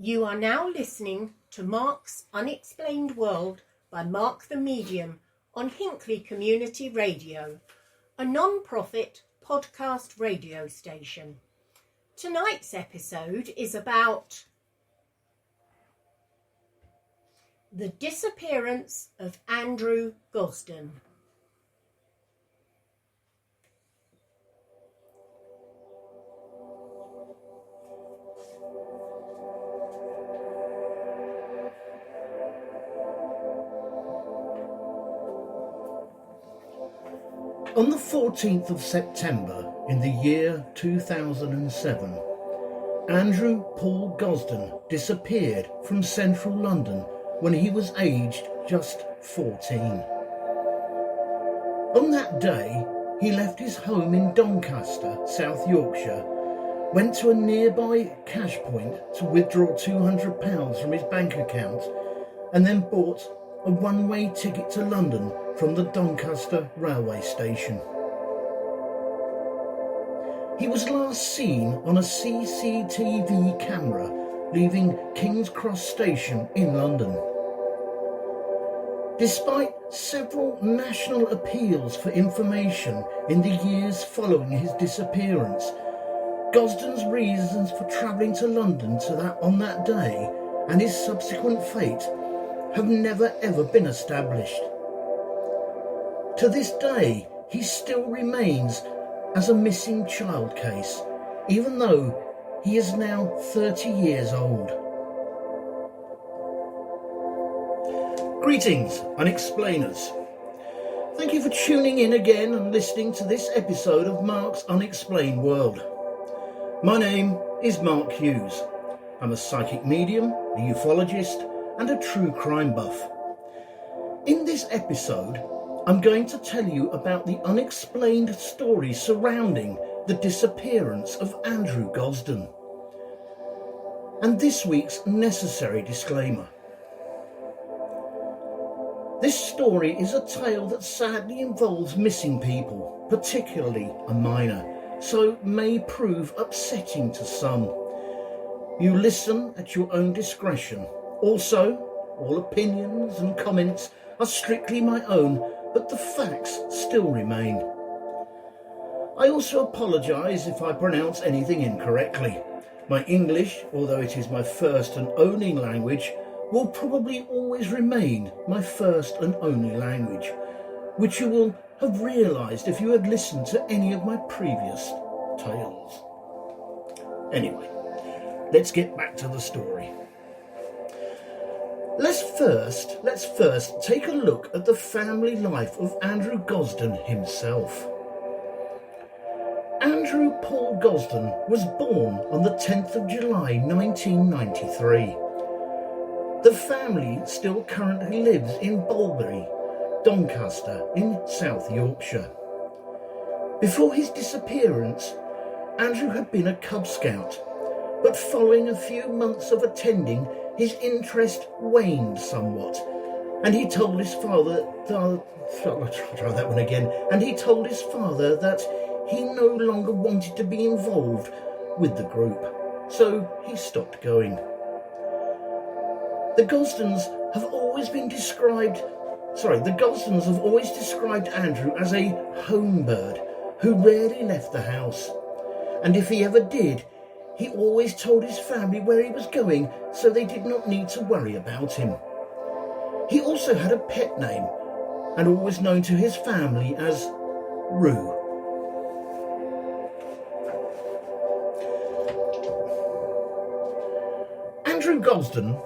You are now listening to Mark's Unexplained World by Mark the Medium on Hinckley Community Radio, a non-profit podcast radio station. Tonight's episode is about the disappearance of Andrew Gosden. On the 14th of September in the year 2007, Andrew Paul Gosden disappeared from central London when he was aged just 14. On that day, he left his home in Doncaster, South Yorkshire, went to a nearby cash point to withdraw £200 from his bank account, and then bought a one-way ticket to London from the Doncaster railway station. He was last seen on a CCTV camera leaving King's Cross station in London. Despite several national appeals for information in the years following his disappearance, Gosden's reasons for travelling to London on that day and his subsequent fate have never ever been established. To this day, he still remains as a missing child case, even though he is now 30 years old. Greetings, Unexplainers. Thank you for tuning in again and listening to this episode of Mark's Unexplained World. My name is Mark Hughes. I'm a psychic medium, a ufologist, and a true crime buff. In this episode, I'm going to tell you about the unexplained story surrounding the disappearance of Andrew Gosden. And this week's necessary disclaimer. This story is a tale that sadly involves missing people, particularly a minor, so may prove upsetting to some. You listen at your own discretion. Also, all opinions and comments are strictly my own, but the facts still remain. I also apologise if I pronounce anything incorrectly. My English, although it is my first and only language, will probably always remain my first and only language, which you will have realised if you had listened to any of my previous tales. Anyway, let's get back to the story. Let's first take a look at the family life of Andrew Gosden himself. Andrew Paul Gosden was born on the 10th of July 1993. The family still currently lives in Bulbury, Doncaster in South Yorkshire. Before his disappearance, Andrew had been a Cub Scout, but following a few months of attending, his interest waned somewhat, and he told his father that he no longer wanted to be involved with the group, so he stopped going. The Gosdens have always described Andrew as a home bird who rarely left the house, and if he ever did, he always told his family where he was going, so they did not need to worry about him. He also had a pet name, and always known to his family as Roo. Andrew Gosden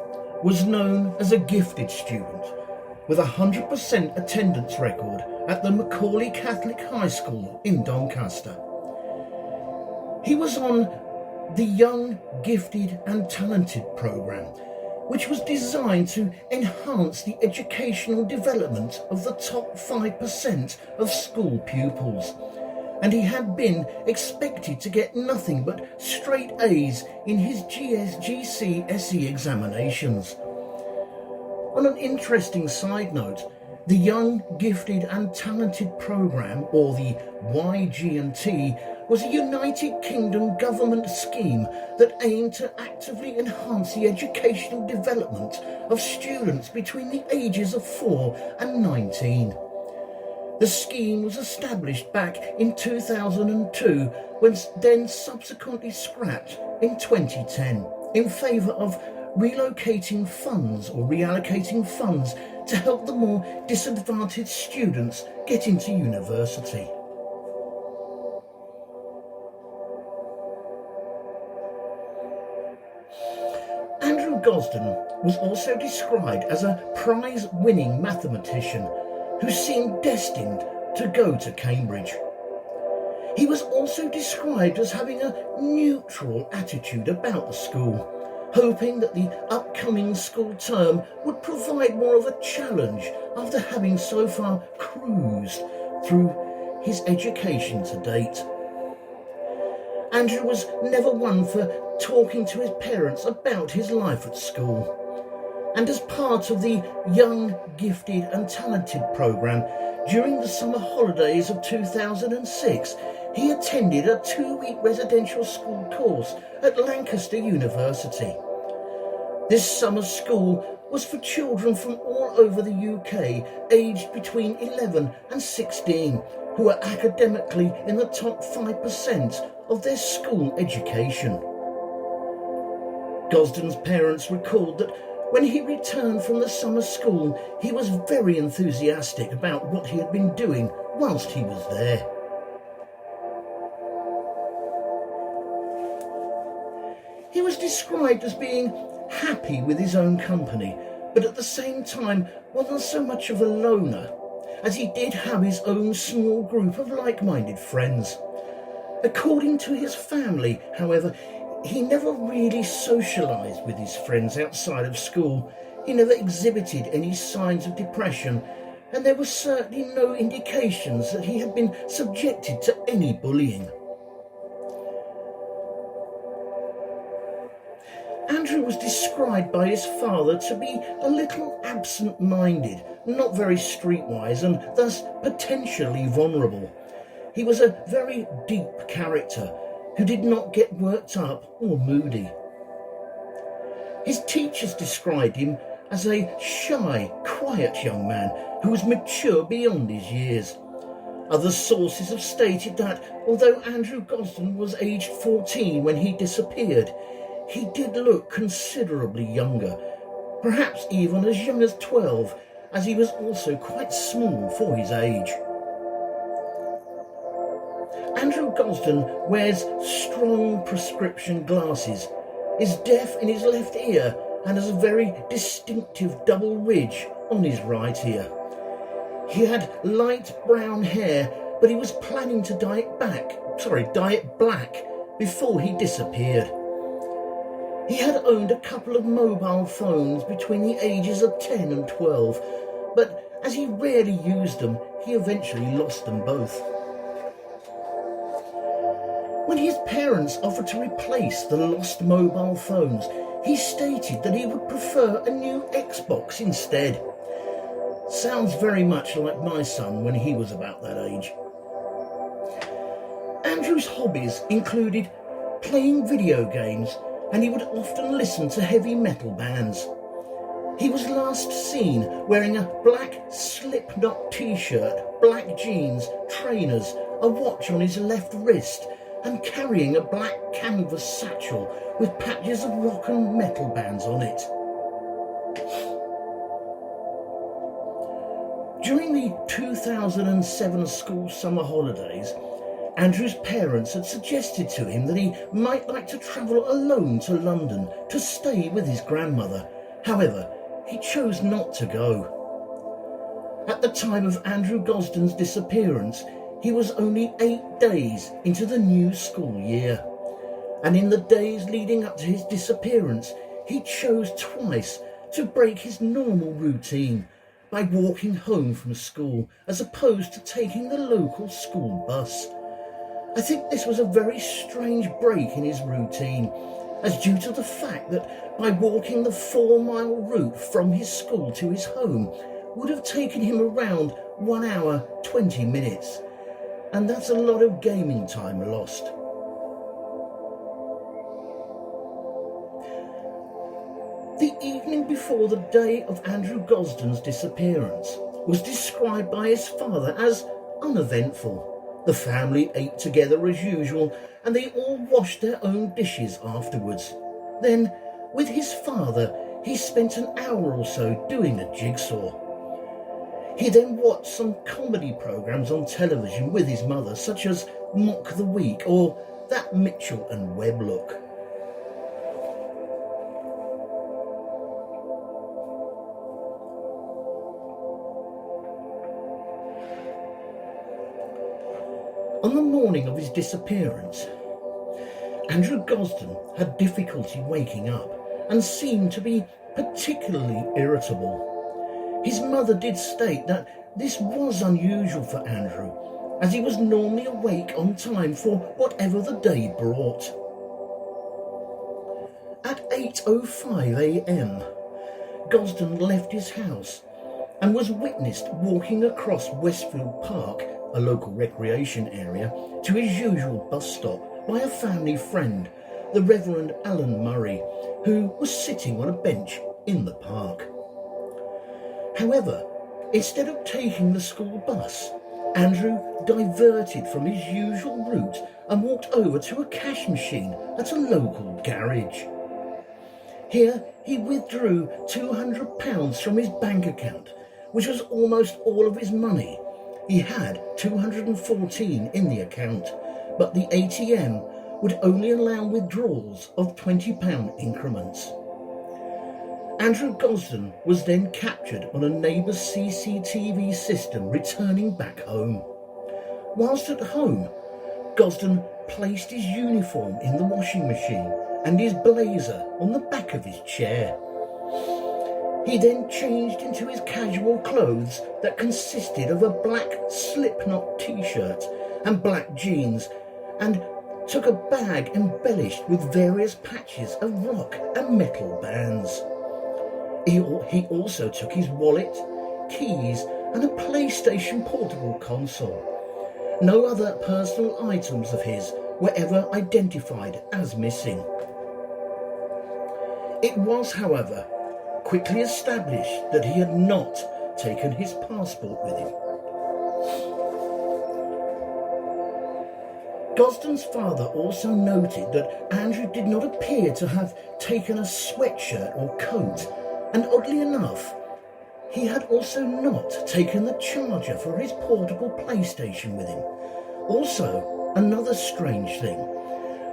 was known as a gifted student, with a 100% attendance record at the Macaulay Catholic High School in Doncaster. He was on the Young, Gifted and Talented programme, which was designed to enhance the educational development of the top 5% of school pupils, and he had been expected to get nothing but straight A's in his GCSE examinations. On an interesting side note, The Young, Gifted and Talented Programme, or the YG&T, was a United Kingdom government scheme that aimed to actively enhance the educational development of students between the ages of 4 and 19. The scheme was established back in 2002, when then subsequently scrapped in 2010 in favour of reallocating funds to help the more disadvantaged students get into university. Andrew Gosden was also described as a prize-winning mathematician who seemed destined to go to Cambridge. He was also described as having a neutral attitude about the school, hoping that the upcoming school term would provide more of a challenge after having so far cruised through his education to date. Andrew was never one for talking to his parents about his life at school, and as part of the Young, Gifted and Talented programme, during the summer holidays of 2006, he attended a 2-week residential school course at Lancaster University. This summer school was for children from all over the UK, aged between 11 and 16, who were academically in the top 5% of their school education. Gosden's parents recalled that when he returned from the summer school, he was very enthusiastic about what he had been doing whilst he was there. He was described as being happy with his own company, but at the same time wasn't so much of a loner, as he did have his own small group of like-minded friends. According to his family, however, he never really socialised with his friends outside of school. He never exhibited any signs of depression, and there were certainly no indications that he had been subjected to any bullying. Andrew was described by his father to be a little absent-minded, not very streetwise, and thus potentially vulnerable. He was a very deep character who did not get worked up or moody. His teachers described him as a shy, quiet young man who was mature beyond his years. Other sources have stated that although Andrew Gosden was aged 14 when he disappeared, he did look considerably younger, perhaps even as young as 12, as he was also quite small for his age. Andrew Gosden wears strong prescription glasses, is deaf in his left ear, and has a very distinctive double ridge on his right ear. He had light brown hair, but he was planning to dye it black before he disappeared. He had owned a couple of mobile phones between the ages of 10 and 12, but as he rarely used them, he eventually lost them both. When his parents offered to replace the lost mobile phones, he stated that he would prefer a new Xbox instead. Sounds very much like my son when he was about that age. Andrew's hobbies included playing video games, and he would often listen to heavy metal bands. He was last seen wearing a black Slipknot t-shirt, black jeans, trainers, a watch on his left wrist, and carrying a black canvas satchel with patches of rock and metal bands on it. During the 2007 school summer holidays, Andrew's parents had suggested to him that he might like to travel alone to London to stay with his grandmother. However, he chose not to go. At the time of Andrew Gosden's disappearance, he was only 8 days into the new school year, and in the days leading up to his disappearance, he chose twice to break his normal routine by walking home from school as opposed to taking the local school bus. I think this was a very strange break in his routine, as due to the fact that by walking the 4-mile route from his school to his home, would have taken him around 1 hour 20 minutes, and that's a lot of gaming time lost. The evening before the day of Andrew Gosden's disappearance was described by his father as uneventful. The family ate together as usual, and they all washed their own dishes afterwards. Then, with his father, he spent an hour or so doing a jigsaw. He then watched some comedy programmes on television with his mother, such as Mock the Week or That Mitchell and Webb Look. On the morning of his disappearance, Andrew Gosden had difficulty waking up and seemed to be particularly irritable. His mother did state that this was unusual for Andrew, as he was normally awake on time for whatever the day brought. At 8:05 a.m, Gosden left his house and was witnessed walking across Westfield Park, a local recreation area, to his usual bus stop by a family friend, the Reverend Alan Murray, who was sitting on a bench in the park. However, instead of taking the school bus, Andrew diverted from his usual route and walked over to a cash machine at a local garage. Here he withdrew £200 from his bank account, which was almost all of his money. He had 214 in the account, but the ATM would only allow withdrawals of £20 increments. Andrew Gosden was then captured on a neighbour's CCTV system returning back home. Whilst at home, Gosden placed his uniform in the washing machine and his blazer on the back of his chair. He then changed into his casual clothes that consisted of a black slip-knot t-shirt and black jeans, and took a bag embellished with various patches of rock and metal bands. He also took his wallet, keys and a PlayStation portable console. No other personal items of his were ever identified as missing. It was, however, quickly established that he had not taken his passport with him. Gosden's father also noted that Andrew did not appear to have taken a sweatshirt or coat, and oddly enough, he had also not taken the charger for his portable PlayStation with him. Also, another strange thing,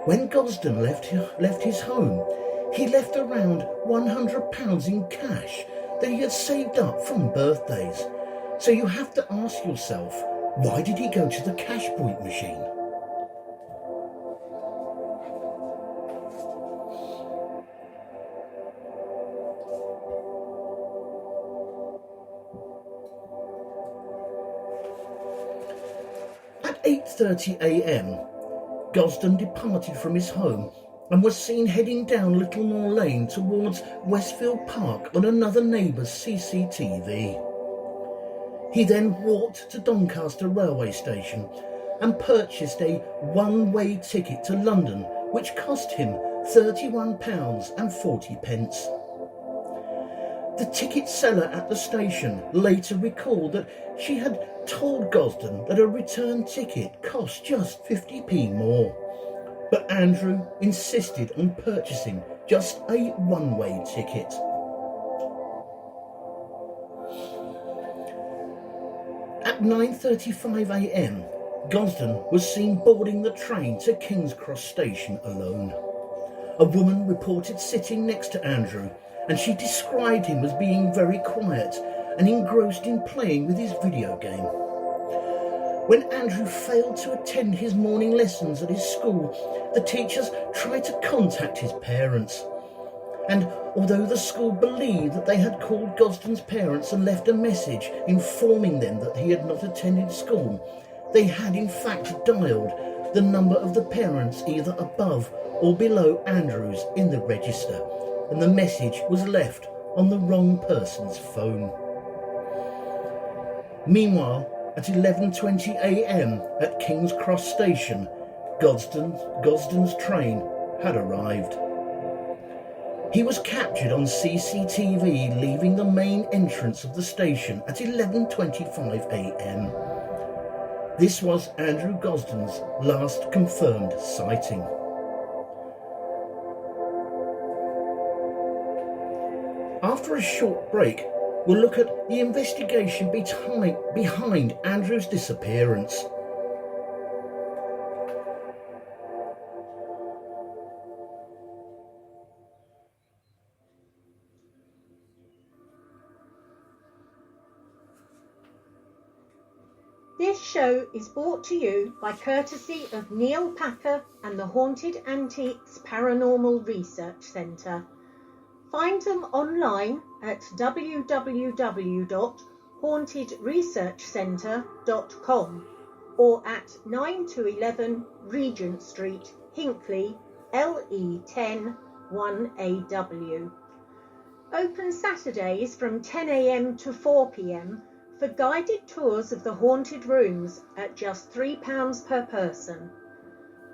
when Gosden left his home, he left around £100 in cash that he had saved up from birthdays. So you have to ask yourself, why did he go to the cash point machine? At 8:30 a.m, Gosden departed from his home and was seen heading down Littlemore Lane towards Westfield Park on another neighbour's CCTV. He then walked to Doncaster railway station and purchased a one-way ticket to London, which cost him £31.40. The ticket seller at the station later recalled that she had told Gosden that a return ticket cost just 50p more. But Andrew insisted on purchasing just a one-way ticket. At 9:35 a.m, Gosden was seen boarding the train to King's Cross Station alone. A woman reported sitting next to Andrew, and she described him as being very quiet and engrossed in playing with his video game. When Andrew failed to attend his morning lessons at his school, the teachers tried to contact his parents. And although the school believed that they had called Gosden's parents and left a message informing them that he had not attended school, they had in fact dialed the number of the parents either above or below Andrew's in the register, and the message was left on the wrong person's phone. Meanwhile, at 11:20 a.m. at King's Cross Station, Gosden's train had arrived. He was captured on CCTV leaving the main entrance of the station at 11:25 a.m. This was Andrew Gosden's last confirmed sighting. After a short break, we'll look at the investigation behind Andrew's disappearance. This show is brought to you by courtesy of Neil Packer and the Haunted Antiques Paranormal Research Centre. Find them online at www.hauntedresearchcentre.com or at 9 to 11 Regent Street, Hinckley, LE10 1AW. Open Saturdays from 10 a.m. to 4 p.m. for guided tours of the haunted rooms at just £3 per person.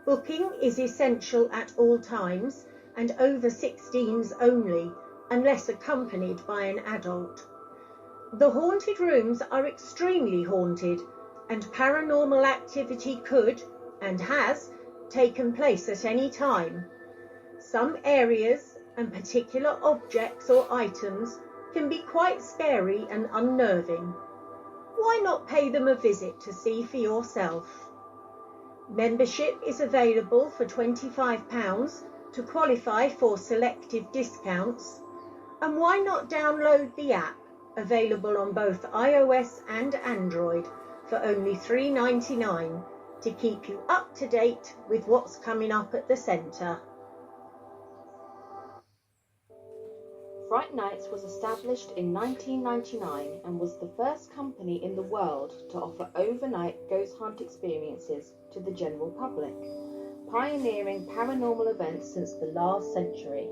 Booking is essential at all times and over 16s only, unless accompanied by an adult. The haunted rooms are extremely haunted, and paranormal activity could, and has, taken place at any time. Some areas and particular objects or items can be quite scary and unnerving. Why not pay them a visit to see for yourself? Membership is available for £25 to qualify for selective discounts. And why not download the app, available on both iOS and Android, for only $3.99 to keep you up to date with what's coming up at the centre. Fright Nights was established in 1999 and was the first company in the world to offer overnight ghost hunt experiences to the general public, pioneering paranormal events since the last century.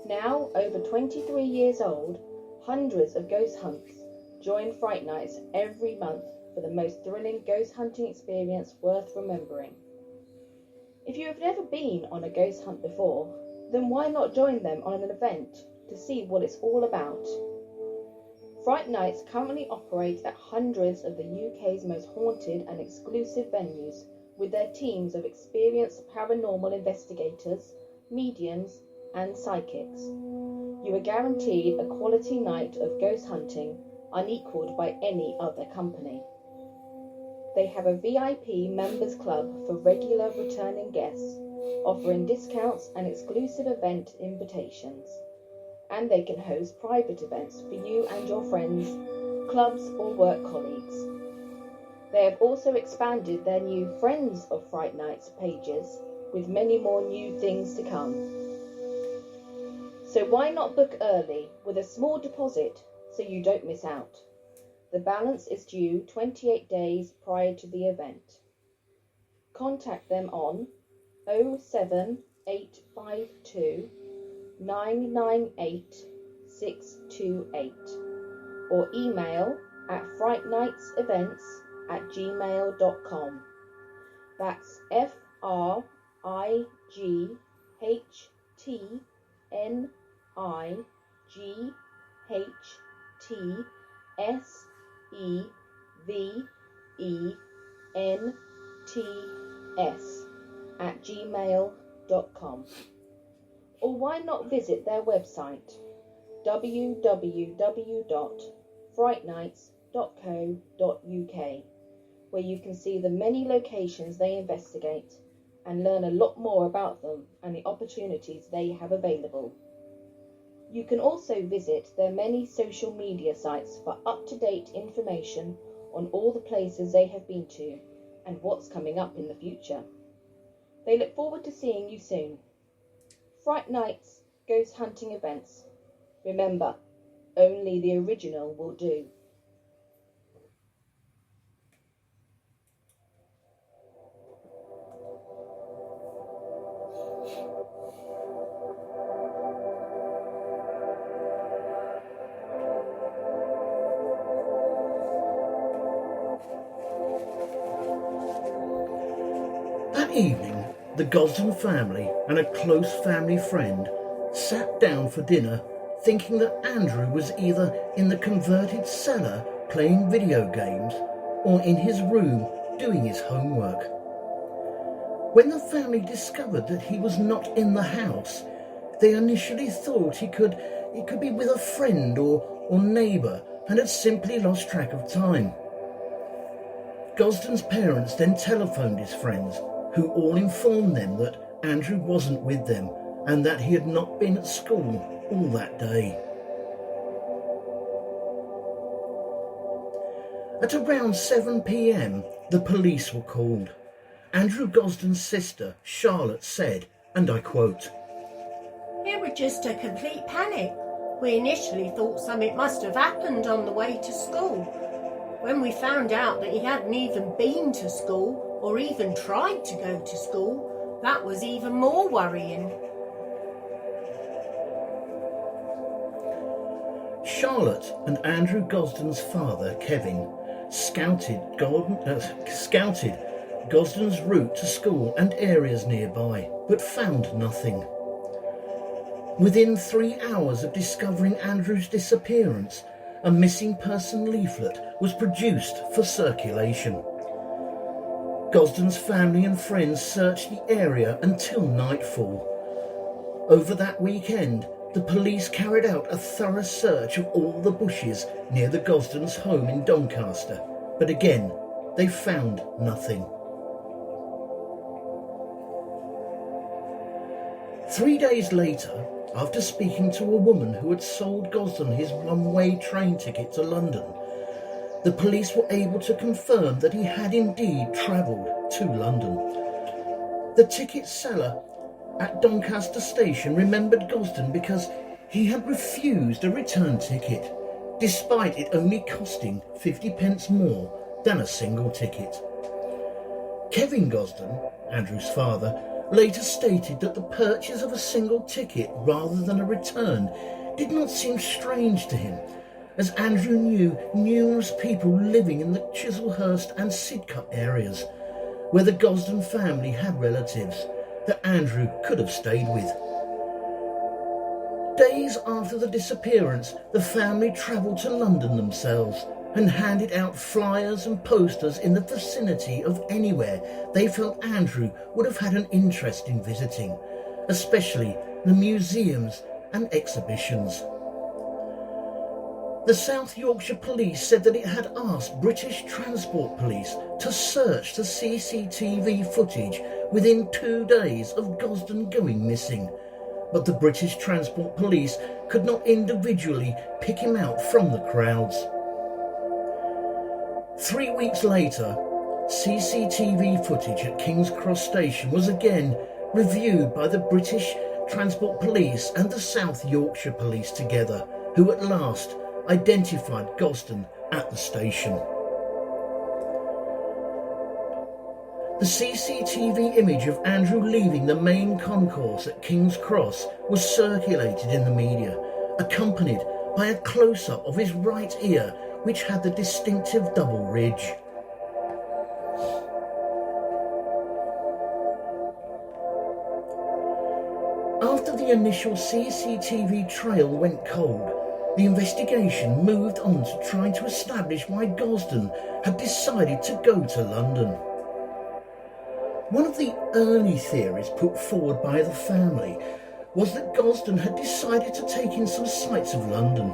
Now, over 23 years old, hundreds of ghost hunts join Fright Nights every month for the most thrilling ghost hunting experience worth remembering. If you have never been on a ghost hunt before, then why not join them on an event to see what it's all about? Fright Nights currently operate at hundreds of the UK's most haunted and exclusive venues with their teams of experienced paranormal investigators, mediums and psychics. You are guaranteed a quality night of ghost hunting unequalled by any other company. They have a VIP members club for regular returning guests, offering discounts and exclusive event invitations. And they can host private events for you and your friends, clubs or work colleagues. They have also expanded their new Friends of Fright Nights pages with many more new things to come. So why not book early with a small deposit so you don't miss out? The balance is due 28 days prior to the event. Contact them on 07852 998 628 or email at frightnightsevents@gmail.com. That's frightnightsevents@gmail.com. Or why not visit their website www.frightnights.co.uk, where you can see the many locations they investigate and learn a lot more about them and the opportunities they have available. You can also visit their many social media sites for up-to-date information on all the places they have been to and what's coming up in the future. They look forward to seeing you soon. Fright Nights Ghost Hunting Events. Remember, only the original will do. That evening, the Gosden family and a close family friend sat down for dinner thinking that Andrew was either in the converted cellar playing video games or in his room doing his homework. When the family discovered that he was not in the house, they initially thought he could be with a friend or neighbour and had simply lost track of time. Gosden's parents then telephoned his friends, who all informed them that Andrew wasn't with them and that he had not been at school all that day. At around 7 p.m, the police were called. Andrew Gosden's sister, Charlotte, said, and I quote, "It was just a complete panic. We initially thought something must have happened on the way to school. When we found out that he hadn't even been to school or even tried to go to school, that was even more worrying." Charlotte and Andrew Gosden's father, Kevin, scouted Gosden's route to school and areas nearby, but found nothing. Within 3 hours of discovering Andrew's disappearance, a missing person leaflet was produced for circulation. Gosden's family and friends searched the area until nightfall. Over that weekend, the police carried out a thorough search of all the bushes near the Gosden's home in Doncaster, but again, they found nothing. 3 days later, after speaking to a woman who had sold Gosden his one-way train ticket to London, the police were able to confirm that he had indeed travelled to London. The ticket seller at Doncaster station remembered Gosden because he had refused a return ticket, despite it only costing 50p more than a single ticket. Kevin Gosden, Andrew's father, later stated that the purchase of a single ticket rather than a return did not seem strange to him, as Andrew knew numerous people living in the Chislehurst and Sidcup areas, where the Gosden family had relatives that Andrew could have stayed with. Days after the disappearance, the family travelled to London themselves and handed out flyers and posters in the vicinity of anywhere they felt Andrew would have had an interest in visiting, especially the museums and exhibitions. The South Yorkshire Police said that it had asked British Transport Police to search the CCTV footage within 2 days of Gosden going missing, but the British Transport Police could not individually pick him out from the crowds. 3 weeks later, CCTV footage at King's Cross Station was again reviewed by the British Transport Police and the South Yorkshire Police together, who at last identified Gosden at the station. The CCTV image of Andrew leaving the main concourse at King's Cross was circulated in the media, accompanied by a close-up of his right ear, which had the distinctive double ridge. After the initial CCTV trail went cold, the investigation moved on to trying to establish why Gosden had decided to go to London. One of the early theories put forward by the family was that Gosden had decided to take in some sights of London.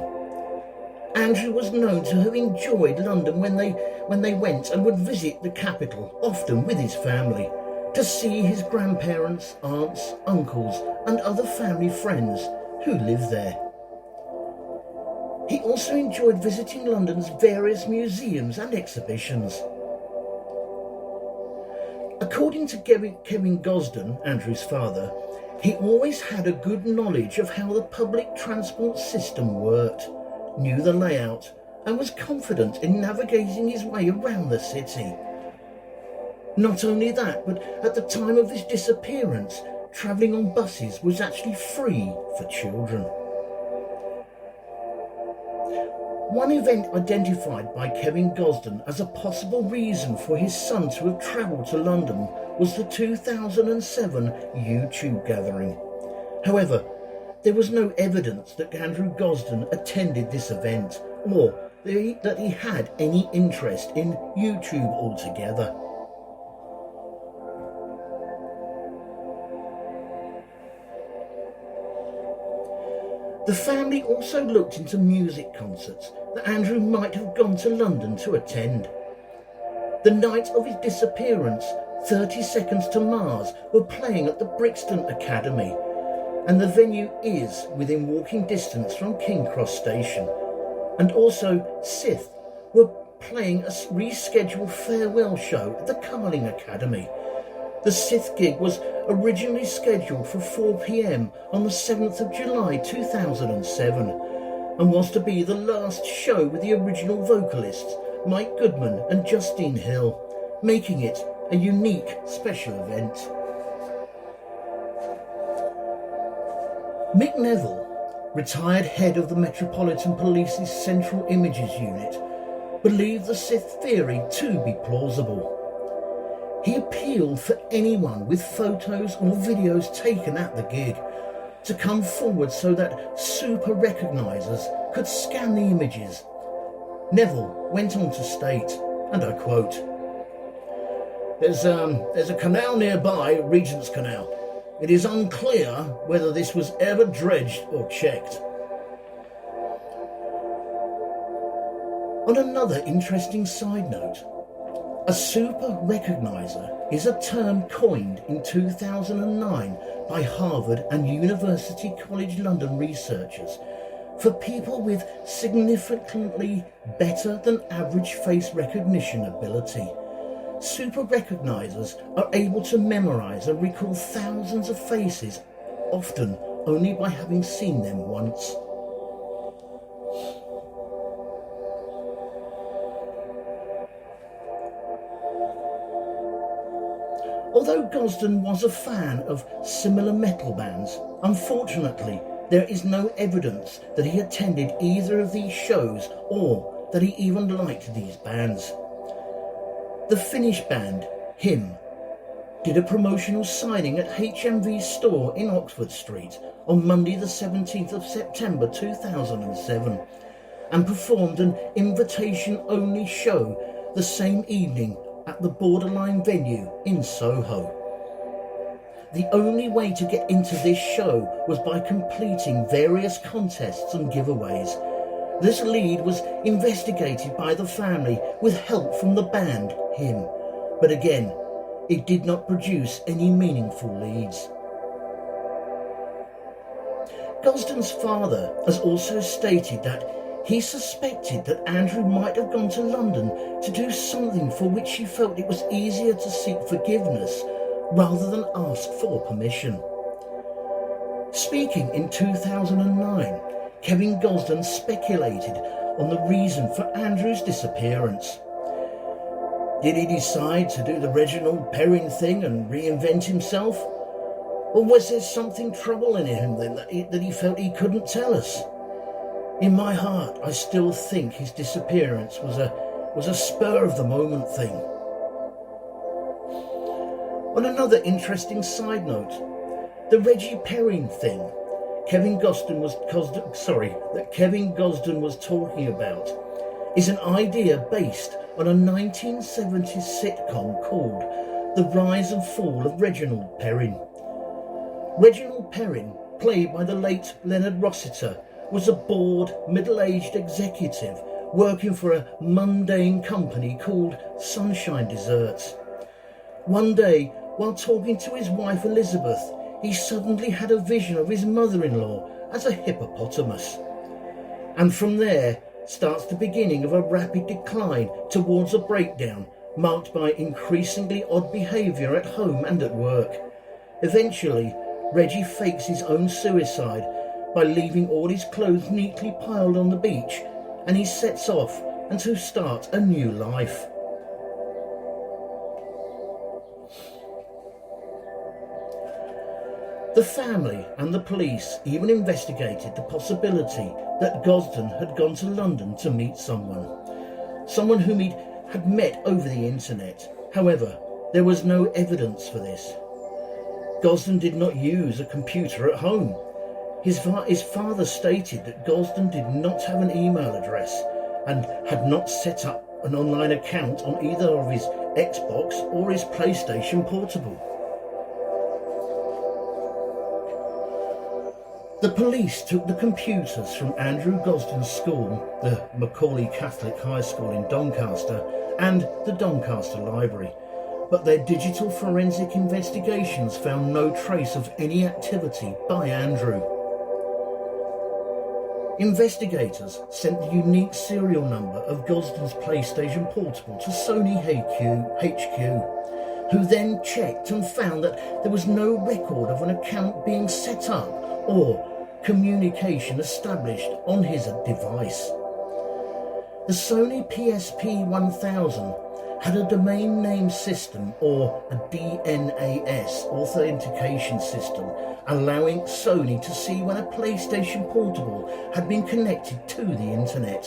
Andrew was known to have enjoyed London when they went and would visit the capital, often with his family, to see his grandparents, aunts, uncles and other family friends who lived there. He also enjoyed visiting London's various museums and exhibitions. According to Kevin Gosden, Andrew's father, he always had a good knowledge of how the public transport system worked, knew the layout, and was confident in navigating his way around the city. Not only that, but at the time of his disappearance, travelling on buses was actually free for children. One event identified by Kevin Gosden as a possible reason for his son to have travelled to London was the 2007 YouTube gathering. However, there was no evidence that Andrew Gosden attended this event or that he had any interest in YouTube altogether. The family also looked into music concerts that Andrew might have gone to London to attend. The night of his disappearance, 30 Seconds to Mars were playing at the Brixton Academy, and the venue is within walking distance from King Cross Station. And also Sith were playing a rescheduled farewell show at the Carling Academy. The Sith gig was originally scheduled for 4 p.m. on the 7th of July 2007 and was to be the last show with the original vocalists Mike Goodman and Justine Hill, making it a unique special event. Mick Neville, retired head of the Metropolitan Police's Central Images Unit, believed the Sith theory to be plausible. He appealed for anyone with photos or videos taken at the gig to come forward so that super recognisers could scan the images. Neville went on to state, and I quote, There's a canal nearby, Regent's Canal. It is unclear whether this was ever dredged or checked. On another interesting side note, a super recogniser is a term coined in 2009 by Harvard and University College London researchers for people with significantly better than average face recognition ability. Super recognisers are able to memorise and recall thousands of faces, often only by having seen them once. Although Gosden was a fan of similar metal bands, unfortunately there is no evidence that he attended either of these shows or that he even liked these bands. The Finnish band, Him, did a promotional signing at HMV's store in Oxford Street on Monday the 17th of September 2007 and performed an invitation-only show the same evening at the Borderline venue in Soho. The only way to get into this show was by completing various contests and giveaways. This lead was investigated by the family with help from the band, Him, but again, it did not produce any meaningful leads. Gosden's father has also stated that he suspected that Andrew might have gone to London to do something for which he felt it was easier to seek forgiveness rather than ask for permission. Speaking in 2009, Kevin Gosden speculated on the reason for Andrew's disappearance. Did he decide to do the Reginald Perrin thing and reinvent himself? Or was there something troubling him then that he felt he couldn't tell us? In my heart, I still think his disappearance was a spur-of-the-moment thing. On another interesting side note, the Reggie Perrin thing that Kevin Gosden was talking about is an idea based on a 1970s sitcom called The Rise and Fall of Reginald Perrin. Reginald Perrin, played by the late Leonard Rossiter, was a bored, middle-aged executive working for a mundane company called Sunshine Desserts. One day, while talking to his wife Elizabeth, he suddenly had a vision of his mother-in-law as a hippopotamus. And from there starts the beginning of a rapid decline towards a breakdown, marked by increasingly odd behaviour at home and at work. Eventually, Reggie fakes his own suicide by leaving all his clothes neatly piled on the beach, and he sets off and to start a new life. The family and the police even investigated the possibility that Gosden had gone to London to meet someone whom he had met over the internet. However, There was no evidence for this. Gosden did not use a computer at home. His father stated that Gosden did not have an email address and had not set up an online account on either of his Xbox or his PlayStation Portable. The police took the computers from Andrew Gosden's school, the Macaulay Catholic High School in Doncaster, and the Doncaster Library, but their digital forensic investigations found no trace of any activity by Andrew. Investigators sent the unique serial number of Gosden's PlayStation Portable to Sony HQ, who then checked and found that there was no record of an account being set up or communication established on his device. The Sony PSP 1000 had a domain name system, or a DNAS authentication system, allowing Sony to see when a PlayStation Portable had been connected to the internet.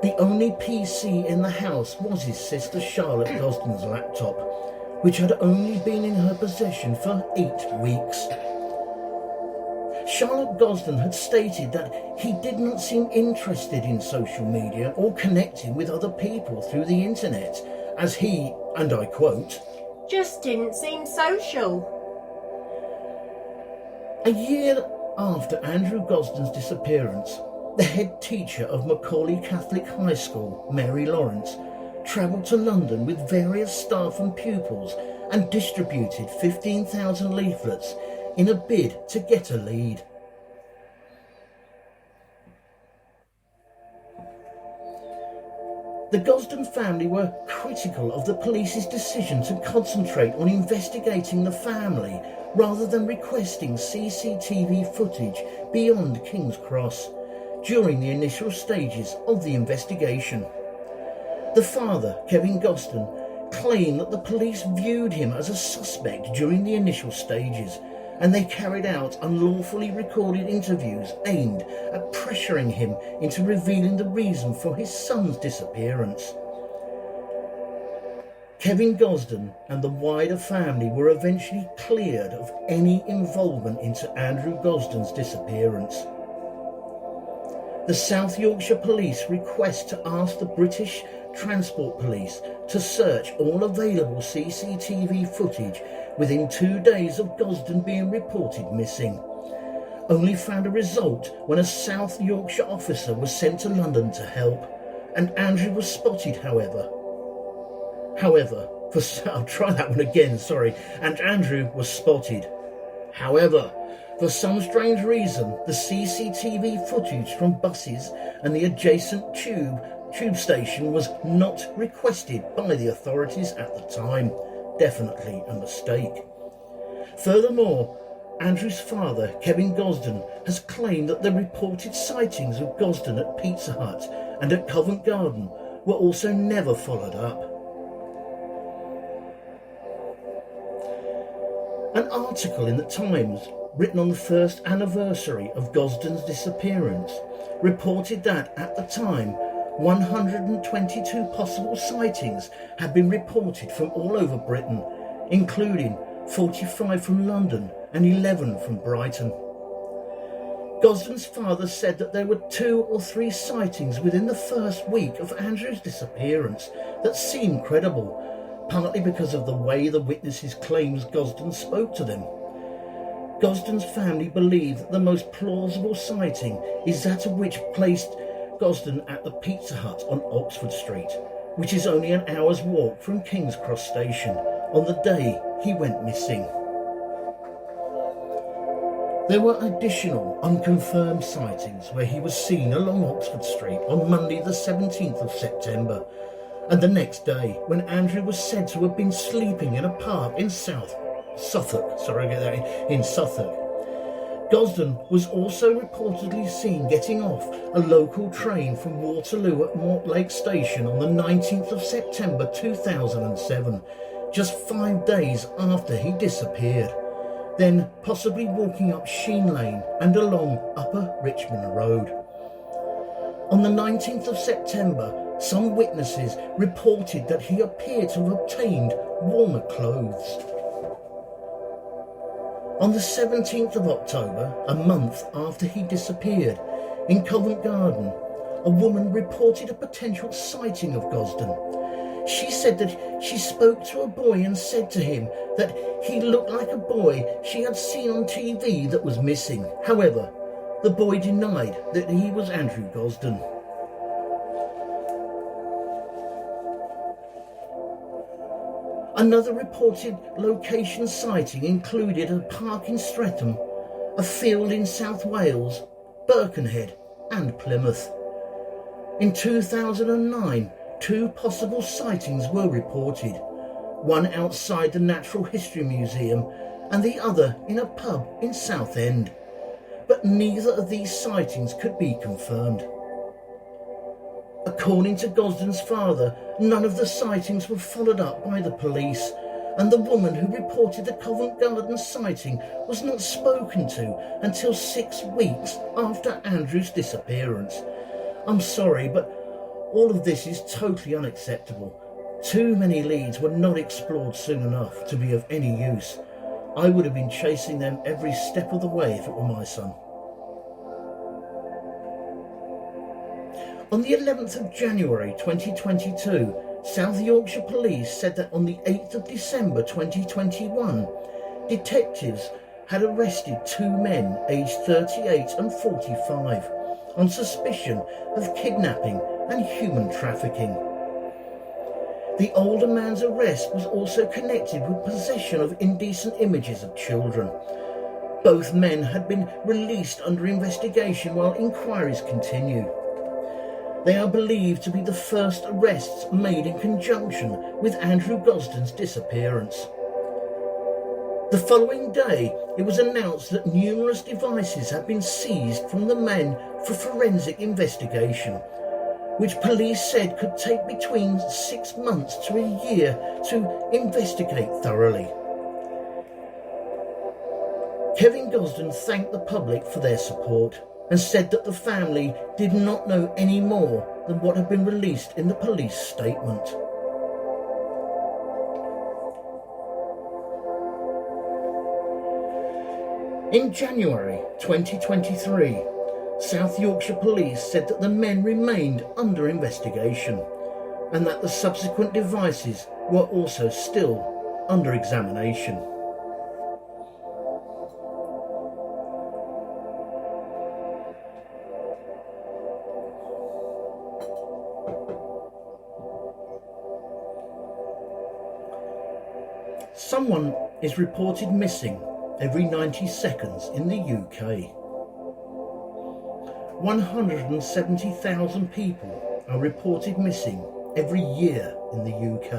The only PC in the house was his sister Charlotte Gosden's laptop, which had only been in her possession for 8 weeks. Charlotte Gosden had stated that he did not seem interested in social media or connecting with other people through the internet, as he, and I quote, "just didn't seem social." A year after Andrew Gosden's disappearance, the head teacher of Macaulay Catholic High School, Mary Lawrence, travelled to London with various staff and pupils and distributed 15,000 leaflets in a bid to get a lead. The Gosden family were critical of the police's decision to concentrate on investigating the family rather than requesting CCTV footage beyond King's Cross during the initial stages of the investigation. The father, Kevin Gosden, claimed that the police viewed him as a suspect during the initial stages, and they carried out unlawfully recorded interviews aimed at pressuring him into revealing the reason for his son's disappearance. Kevin Gosden and the wider family were eventually cleared of any involvement into Andrew Gosden's disappearance. The South Yorkshire Police request to ask the British Transport Police to search all available CCTV footage within 2 days of Gosden being reported missing, only found a result when a South Yorkshire officer was sent to London to help, and Andrew was spotted, I'll try that one again, and Andrew was spotted. However, for some strange reason, the CCTV footage from buses and the adjacent tube station was not requested by the authorities at the time. Definitely a mistake. Furthermore, Andrew's father, Kevin Gosden, has claimed that the reported sightings of Gosden at Pizza Hut and at Covent Garden were also never followed up. An article in the Times, written on the first anniversary of Gosden's disappearance, reported that at the time 122 possible sightings had been reported from all over Britain, including 45 from London and 11 from Brighton. Gosden's father said that there were 2 or 3 sightings within the first week of Andrew's disappearance that seemed credible, partly because of the way the witnesses claims Gosden spoke to them. Gosden's family believe that the most plausible sighting is that of which placed Gosden at the Pizza Hut on Oxford Street, which is only an hour's walk from King's Cross Station, on the day he went missing. There were additional unconfirmed sightings where he was seen along Oxford Street on Monday the 17th of September, and the next day when Andrew was said to have been sleeping in a park in Suffolk. Gosden was also reportedly seen getting off a local train from Waterloo at Mortlake Station on the 19th of September 2007, just 5 days after he disappeared, then possibly walking up Sheen Lane and along Upper Richmond Road. On the 19th of September, some witnesses reported that he appeared to have obtained warmer clothes. On the 17th of October, a month after he disappeared, in Covent Garden, a woman reported a potential sighting of Gosden. She said that she spoke to a boy and said to him that he looked like a boy she had seen on TV that was missing. However, the boy denied that he was Andrew Gosden. Another reported location sighting included a park in Streatham, a field in South Wales, Birkenhead and Plymouth. In 2009, 2 possible sightings were reported, one outside the Natural History Museum and the other in a pub in Southend, but neither of these sightings could be confirmed. According to Gosden's father, none of the sightings were followed up by the police, and the woman who reported the Covent Garden sighting was not spoken to until 6 weeks after Andrew's disappearance. I'm sorry, but all of this is totally unacceptable. Too many leads were not explored soon enough to be of any use. I would have been chasing them every step of the way if it were my son. On the 11th of January 2022, South Yorkshire Police said that on the 8th of December 2021, detectives had arrested 2 men aged 38 and 45 on suspicion of kidnapping and human trafficking. The older man's arrest was also connected with possession of indecent images of children. Both men had been released under investigation while inquiries continue. They are believed to be the first arrests made in conjunction with Andrew Gosden's disappearance. The following day, it was announced that numerous devices had been seized from the men for forensic investigation, which police said could take between 6 months to a year to investigate thoroughly. Kevin Gosden thanked the public for their support and said that the family did not know any more than what had been released in the police statement. In January 2023, South Yorkshire Police said that the men remained under investigation and that the subsequent devices were also still under examination. Someone is reported missing every 90 seconds in the UK. 170,000 people are reported missing every year in the UK.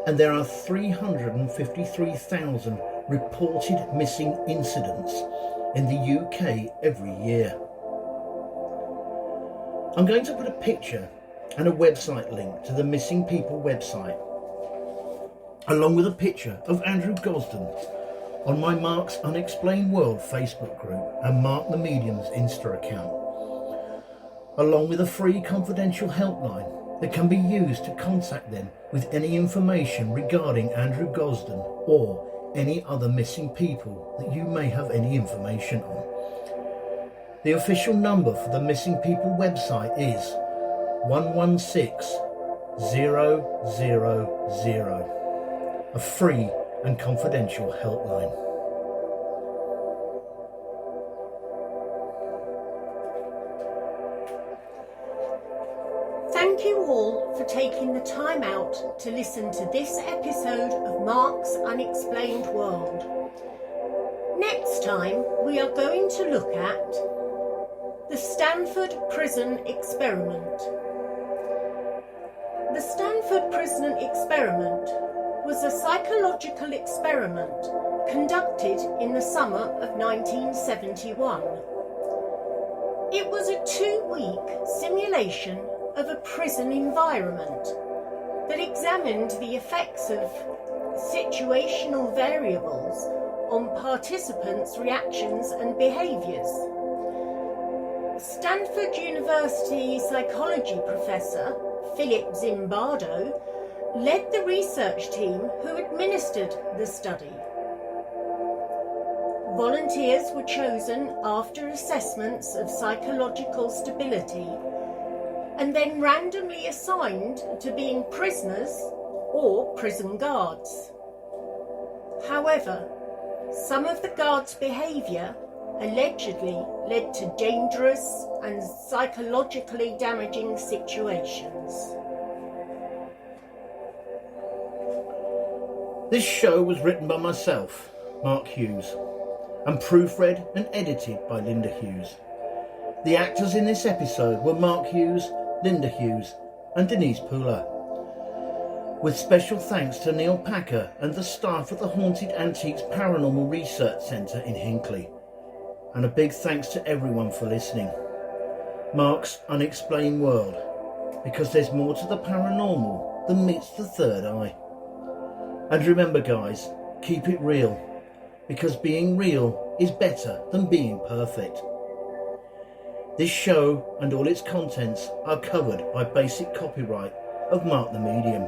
And there are 353,000 reported missing incidents in the UK every year. I'm going to put a picture and a website link to the Missing People website, along with a picture of Andrew Gosden, on my Mark's Unexplained World Facebook group and Mark the Medium's Insta account, along with a free confidential helpline that can be used to contact them with any information regarding Andrew Gosden or any other missing people that you may have any information on. The official number for the Missing People website is 116000, a free and confidential helpline. Thank you all for taking the time out to listen to this episode of Mark's Unexplained World. Next time we are going to look at the Stanford Prison Experiment. The Stanford Prison Experiment was a psychological experiment conducted in the summer of 1971. It was a 2-week simulation of a prison environment that examined the effects of situational variables on participants' reactions and behaviours. Stanford University psychology professor Philip Zimbardo led the research team who administered the study. Volunteers were chosen after assessments of psychological stability and then randomly assigned to being prisoners or prison guards. However, some of the guards' behaviour allegedly led to dangerous and psychologically damaging situations. This show was written by myself, Mark Hughes, and proofread and edited by Linda Hughes. The actors in this episode were Mark Hughes, Linda Hughes and Denise Pooler. With special thanks to Neil Packer and the staff at the Haunted Antiques Paranormal Research Centre in Hinckley. And a big thanks to everyone for listening. Mark's Unexplained World, because there's more to the paranormal than meets the third eye. And remember guys, keep it real, because being real is better than being perfect. This show and all its contents are covered by basic copyright of Mark the Medium.